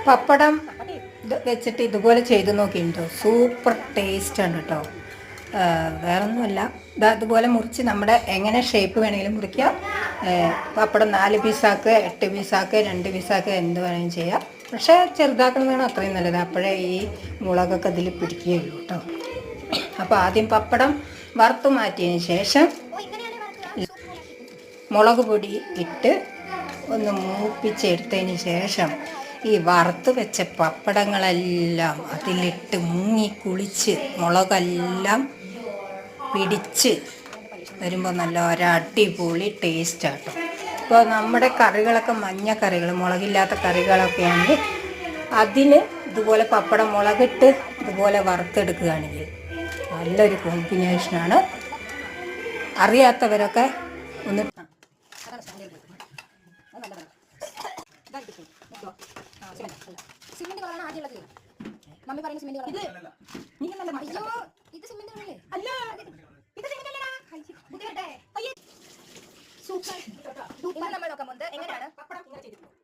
പപ്പടം വെച്ചിട്ട് ഇതുപോലെ ചെയ്ത് നോക്കിയിട്ടുണ്ടോ? സൂപ്പർ ടേസ്റ്റാണ് കേട്ടോ. വേറൊന്നുമല്ല, അതുപോലെ മുറിച്ച് നമ്മുടെ എങ്ങനെ ഷേപ്പ് വേണമെങ്കിലും മുറിക്കാം. പപ്പടം 4 പീസാക്കുക, 8 പീസാക്കുക, 2 പീസാക്കുക, എന്ത് വേണമെങ്കിലും ചെയ്യാം. പക്ഷേ ചെറുതാക്കുന്നതാണ് അത്രയും നല്ലത്. അപ്പോഴേ ഈ മുളകൊക്കെ ഇതിൽ പിടിക്കുകയുള്ളൂ കേട്ടോ. അപ്പോൾ ആദ്യം പപ്പടം വറുത്ത് മാറ്റിയതിന് ശേഷം മുളക് പൊടി ഇട്ട് ഒന്ന് മൂപ്പിച്ചെടുത്തതിന് ശേഷം ഈ വറുത്ത് വെച്ച പപ്പടങ്ങളെല്ലാം അതിലിട്ട് മുങ്ങി കുളിച്ച് മുളകെല്ലാം പിടിച്ച് വരുമ്പോൾ നല്ല ഒരടിപൊളി ടേസ്റ്റാട്ടോ. ഇപ്പോൾ നമ്മുടെ കറികളൊക്കെ മഞ്ഞ കറികൾ, മുളകില്ലാത്ത കറികളൊക്കെയാണെങ്കിൽ അതിന് ഇതുപോലെ പപ്പടം മുളകിട്ട് ഇതുപോലെ വറുത്തെടുക്കുകയാണെങ്കിൽ നല്ലൊരു കോമ്പിനേഷനാണ്. അറിയാത്തവരൊക്കെ ഒന്ന് സിമെന്റ് കളറാണ് ആദ്യം ഉള്ളത്. മമ്മി പറയുന്ന സിമെന്റ് കളർ ഇത് സിമെന്റ് കളറല്ലേ? അല്ല, ഇത് സിമെന്റ് അല്ലടാ. സൂപ്പർ. നമ്മൾ നോക്കാൻ പോകുന്നത് എങ്ങനെയാണ് പപ്പടം ഇങ്ങനെ ചെയ്തിട്ടുള്ളത്.